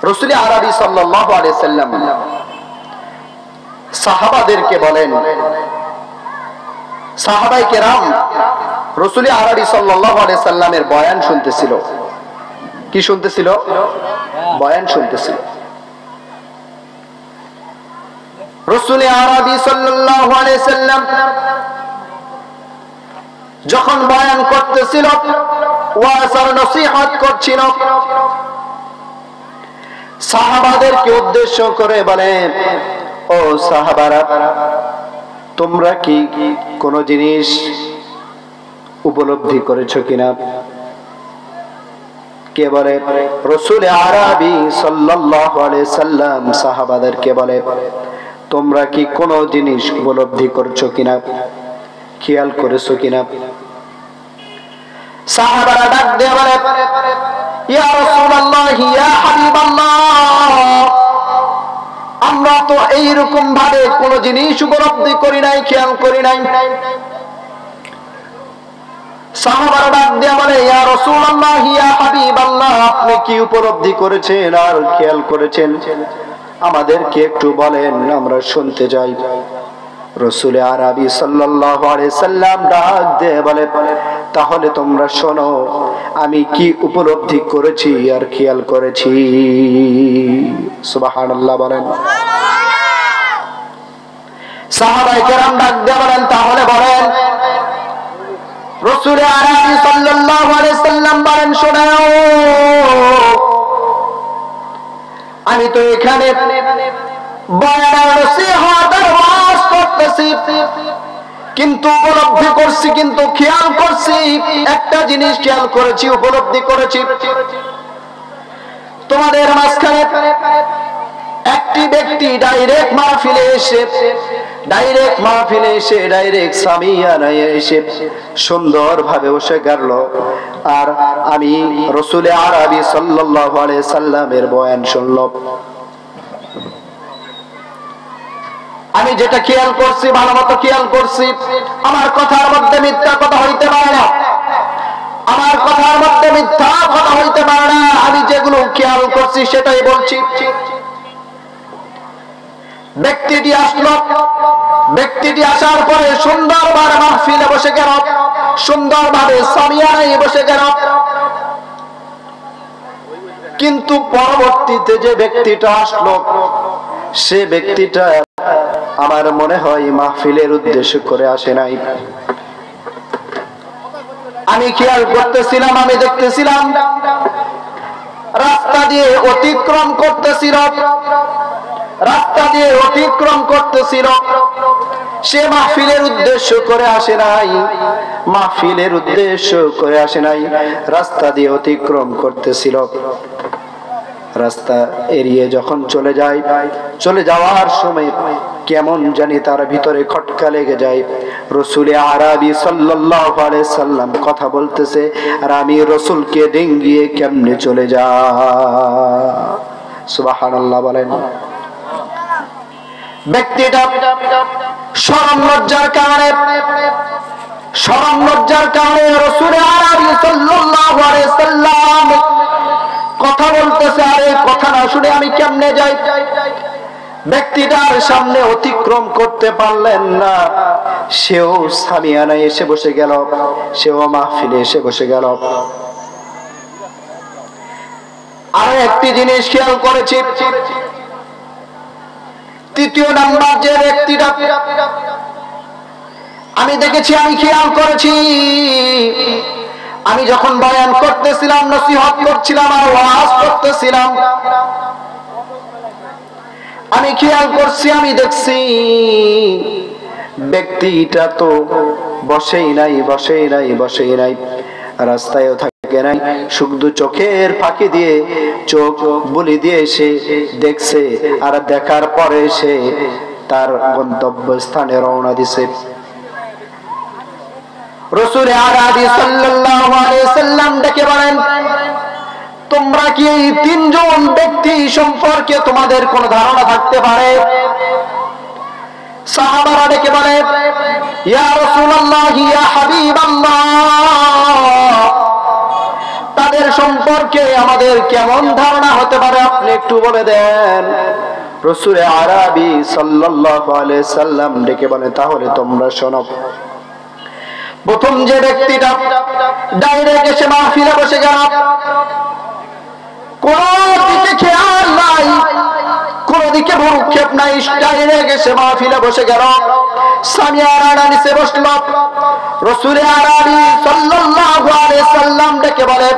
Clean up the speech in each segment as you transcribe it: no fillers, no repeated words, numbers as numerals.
রাসূল আরবি সাল্লাল্লাহু আলাইহি সাল্লাম সাহাবাদেরকে বলেন, সাহাবায়ে কেরাম রাসূল আরবি সাল্লাল্লাহু আলাইহি সাল্লামের বয়ান শুনতেছিল। কি শুনতেছিল? বয়ান শুনতেছিল। রাসূল আরবি সাল্লাল্লাহু আলাইহি সাল্লাম যখন বয়ান করতেছিল, ওয়াজ আর নসিহত করছিল, সাহাবাদেরকে উদ্দেশ্য করে বলেন, ও সাহাবারা, তোমরা কি কোন জিনিস উপলব্ধি করেছো কিনা? কে বলে? রাসূল আরবি সাল্লাল্লাহু আলাইহি সাল্লাম সাহাবাদেরকে বলে, তোমরা কি কোন জিনিস উপলব্ধি করছো কিনা, খেয়াল করেছো কিনা? সাহাবারা ডাক দিয়ে বলে, ইয়া রাসূলুল্লাহ, ইয়া হাবিবাল্লাহ, আমরা তো এইরকম ভাবে কোন জিনিস উপলব্ধি করি নাই, খেয়াল করি নাই। সাহাবারা ডাক দিয়ে বলে, ইয়া রাসূলুল্লাহ, ইয়া হাবিবাল্লাহ, আপনি কি উপলব্ধি করেছেন আর খেয়াল করেছেন, আমাদেরকে একটু বলেন, আমরা শুনতে চাই। রাসূল আরবি সাল্লাল্লাহু আলাইহি সাল্লাম ডাক দিয়ে বলে, তাহলে তোমরা শোনো, আমি কি উপলব্ধি করেছি আর খেয়াল করেছি। সুবহানাল্লাহ বলেন। সাহাবায়ে কেরাম ডাক দিয়ে বলেন, তাহলে বলেন। রাসূল আরবি সাল্লাল্লাহু আলাইহি সাল্লাম বলেন, শোনো, আমি তো এখানে বয়ান নসিহত আর ওয়াজ করতেছি, কিন্তু উপলব্ধি করছি, কিন্তু খেয়াল করছি, একটা জিনিস খেয়াল করেছি, উপলব্ধি করেছি, তোমাদের মাঝখানে একটি ব্যক্তি ডাইরেক্ট মাহফিলে এসে ডাইরেক্ট সামিয়ানায় এসে সুন্দরভাবে বসে গেল, আর আমি রাসূল আরবি সাল্লাল্লাহু আলাইহি সাল্লামের বয়ান শুনল। আমি যেটা খেয়াল করছি, ভালো মতো খেয়াল করছি, আমার কথার মধ্যে মিথ্যা কথা হইতে পারে না, আমার কথার মধ্যে মিথ্যা কথা হইতে পারে না, আমি যেগুলো খেয়াল করছি সেটাই বলছি। ব্যক্তিটি আসলো, ব্যক্তিটি আসার পরে সুন্দরভাবে মাহফিলে বসে গেল, সুন্দরভাবে সামিয়ানায় বসে গেল, কিন্তু পরবর্তীতে যে ব্যক্তিটা আসলো, সে ব্যক্তিটা আমার মনে হয় মাহফিলের উদ্দেশ্য করে আসে নাই। আমি খেয়াল করতেছিলাম, আমি দেখতেছিলাম, রাস্তা দিয়ে অতিক্রম করতেছিল, সে মাহফিলের উদ্দেশ্য করে আসে নাই, রাস্তা দিয়ে অতিক্রম করতেছিল। রাস্তা এড়িয়ে যখন চলে যাওয়ার সময় কেমন জানি তার ভিতরে খটকা লেগে যায়। রাসূল আরবি সাল্লাল্লাহু আলাইহি সাল্লাম কথা বলতেছে, আর আমি রাসূলকে ডিঙ্গিয়ে কেমনে চলে যা। সুবহানাল্লাহ বলেন। ব্যক্তিটা শরম লজ্জার কারণে রাসূল আরবি সাল্লাল্লাহু আলাইহি সাল্লাম কথা বলতেছে, আরে কথা না শুনে আমি কেমনে যাই। ব্যক্তিটার সামনে অতিক্রম করতে পারলেন না, সেও সামিয়ানায় এসে বসে গেল, সেও মাহফিলে এসে বসে গেল। আর একটি জিনিস খেয়াল করেছি, তৃতীয় নাম্বার যে ব্যক্তিটা আমি দেখেছি, আমি খেয়াল করেছি, আমি যখন বয়ান করতেছিলাম, নসিহত করছিলাম আর ওয়াজ করতেছিলাম, আমি খেয়াল করছি, আমি দেখছি ব্যক্তিটা তো বসেই নাই, রাস্তায়ও থাকে নাই, শুধু চোখের ফাঁকি দিয়ে, চোখ বলি দিয়ে সে দেখছে, আর দেখার পরে সে তার গন্তব্য স্থানে রওনা দিছে। রাসূল আরবি সাল্লাল্লাহু আলাইহি সাল্লাম ডেকে বলেন, তোমরা কি এই তিনজন ব্যক্তি সম্পর্কে তোমাদের কোন ধারণা থাকতে পারে? সাহাবারা ডেকে বলে, ইয়া রাসূলুল্লাহ, ইয়া হাবিবাল্লাহ, তাদের সম্পর্কে আমাদের কেমন ধারণা হতে পারে আপনি একটু বলে দেন। রাসূল আরবি সাল্লাল্লাহু আলাইহি সাল্লাম ডেকে বলে, তাহলে তোমরা শোনো। প্রথম যে ব্যক্তিটা ডাইরেক্ট এসে মাহফিলে বসে গেল, কোন দিকে খেয়াল নাই, কোন দিকে ভ্রুক্ষেপ নাই, ডাইরেক্ট এসে মাহফিলে বসে গেল, সামিয়ানা নিচে বসলো। রাসূল আরবি সাল্লাল্লাহু আলাইহি সাল্লাম ডেকে বলে,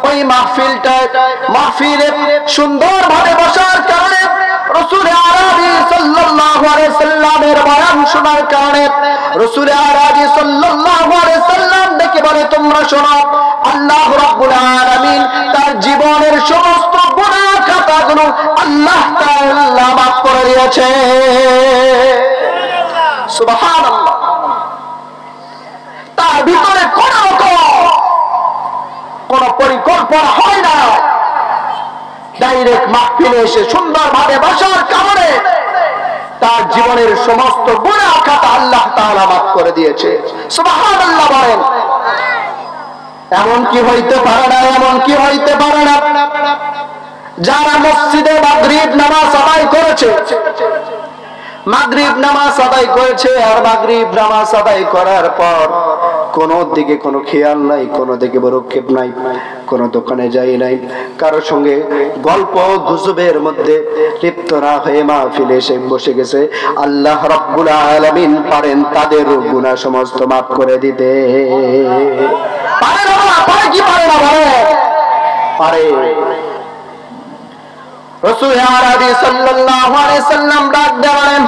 ওই মাহফিলে সুন্দরভাবে বসার কারণে, রাসূল আরবি সাল্লাল্লাহু আলাইহি সাল্লামের বয়ান শোনার কারণে, রাসূল আরবি সাল্লাল্লাহু আলাইহি সাল্লাম ডেকে বলে, তোমরা শোনো, আল্লাহ রাব্বুল আলামিন তার জীবনের সমস্ত গুনাহ খাতাগুলো আল্লাহ তাআলা মাফ করে দিয়েছে। সুবহানাল্লাহ। তার ভিতরে কোন পরিকল্পনা হয় না, ডাইরেক্ট মাহফিলে এসে সুন্দরভাবে বসার কারণে তার জীবনের সমস্ত গুনাহ খাতা আল্লাহ তাআলা মাফ করে দিয়েছে। সুবহানাল্লাহ বলেন। এমন কি হইতে পারে না, এমন কি হইতে পারে না, যারা মসজিদে মাগরিব নামাজ আদায় করেছে, মাগরিব নামাজ আদায় করেছে, আর মাগরিব নামাজ আদায় করার পর কোন দিকে কোনো খেয়াল নাই, কোন দিকে ভ্রুক্ষেপ নাই, কোন দোকানে যাই নাই, কারো সঙ্গে গল্প গুজবের মধ্যে লিপ্ত না হয়ে মাহফিলে এসে বসে গেছে। আল্লাহ রাব্বুল আলামিন পারেন তাদের গুনাহ সমস্ত মাফ করে দিতে। পারে না? পারে কি পারে না? পারে। রাসূল আরবি সাল্লাল্লাহু আলাইহি সাল্লাম ডাক দিয়ে বলেন,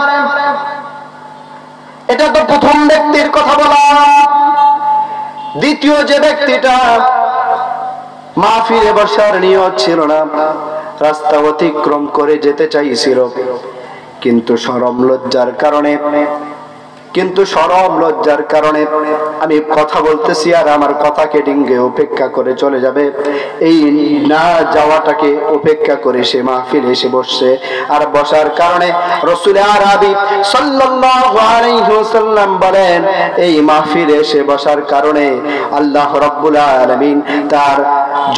এটা তো প্রথম ব্যক্তির কথা বলা। দ্বিতীয় যে ব্যক্তিটা মাহফিলে বসার নিয়ত ছিল না, রাস্তা অতিক্রম করে যেতে চাইছিল, কিন্তু শরম লজ্জার কারণে আমি কথা বলতেছি আর আমার কথাকে ডিঙ্গে উপেক্ষা করে চলে যাবে, এই না যাওয়াটাকে উপেক্ষা করে সে মাহফিলে এসে বসছে। আর বসার কারণে রাসূল আরবি সাল্লাল্লাহু আলাইহি ওয়াসাল্লাম বলেন, এই মাহফিলে এসে বসার কারণে আল্লাহ রাব্বুল আলামিন তার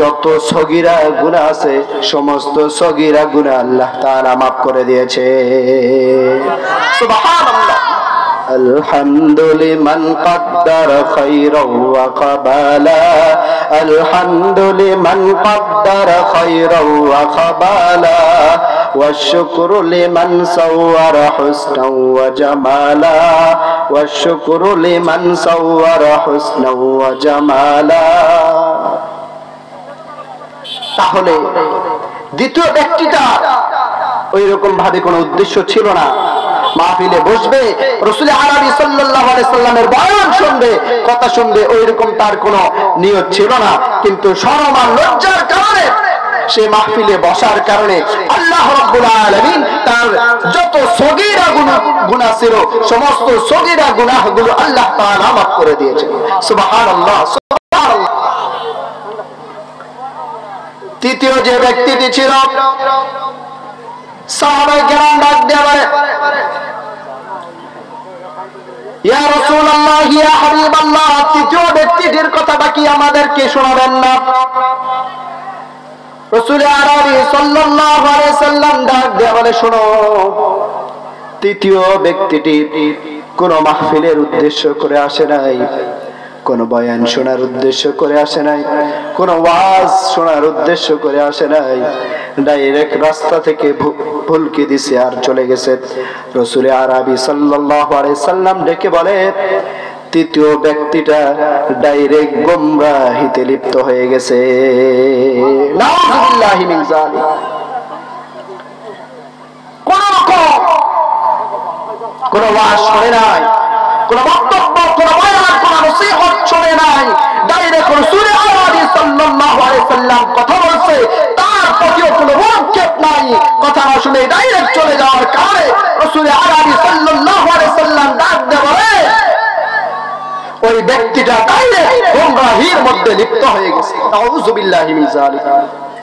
যত সগীরা গুনাহ আছে সমস্ত সগীরা গুনাহ আল্লাহ তাআলা মাফ করে দিয়েছে। সুবহানাল্লাহ। الحمد لمن قدر خيرا وقبالا، الحمد لمن قدر خيرا وقبالا، والشكر لمن صور حسنا وجمالا، والشكر لمن صور حسنا وجمالا। তাহলে দ্বিতীয় ব্যক্তিটা ওই রকম ভাবে কোনো উদ্দেশ্য ছিল না, মাহফিলে বসবে, রাসূল আরবি সাল্লাল্লাহু আলাইহি সাল্লামের বয়ান শুনবে, কথা শুনবে, ওইরকম তার কোনো নিয়ত ছিল না। কিন্তু শরম আর লজ্জার কারণে সে মাহফিলে বসার কারণে আল্লাহ রাব্বুল আলামিন তার যত সগীরা গুনাহ ছিল সমস্ত সগীরা গুনাহগুলো আল্লাহ তাআলা মাফ করে দিয়েছেন। সুবহানাল্লাহ, সুবহানাল্লাহ। তৃতীয় যে ব্যক্তিটি ছিল, সাহাবায়ে কেরাম ডাক দিয়ে বলে, ইয়া রাসূলুল্লাহ, ইয়া হাবিবাল্লাহ, তৃতীয় ব্যক্তিটির কথাটা কি আমাদেরকে শোনাবেন না? রাসূল আরবি সাল্লাল্লাহু আলাইহি সাল্লাম ডাক দিয়ে বলে, শোনো, তৃতীয় ব্যক্তিটি কোন মাহফিলের উদ্দেশ্য করে আসে নাই, কোন বয়ান শোনার উদ্দেশ্য করে আসে নাই, কোন ওয়াজ শোনার উদ্দেশ্য করে আসে নাই, ডাইরেক্ট রাস্তা থেকে ভুলকি দিছে আর চলে গেছে। রাসূল আরবি সাল্লাল্লাহু আলাইহি সাল্লাম ডেকে বলে, তৃতীয় ব্যক্তিটা ডাইরেক্ট গোমরাহিতে লিপ্ত হয়ে গেছে। নাউযুবিল্লাহি মিন যালিক। কোন ওয়াজ শুনে নাই, কোন বক্তব্য, কোন বয়ান, কোন নসিহত শুনে নাই, ডাইরেক্ট রাসূল আরবি সাল্লাল্লাহু আলাইহি সাল্লাম কথা বলছে, তার প্রতিও কোনো ভ্রুক্ষেপ নাই, কথা না শুনে ডাইরেক্ট চলে যাওয়ার কারণে রাসূল আরবি সাল্লাল্লাহু আলাইহি সাল্লাম ডাক দিয়ে বলে, ওই ব্যক্তিটা ডাইরেক্ট গোমরাহির মধ্যে লিপ্ত হয়ে গেছে। নাউযুবিল্লাহি মিন যালিক।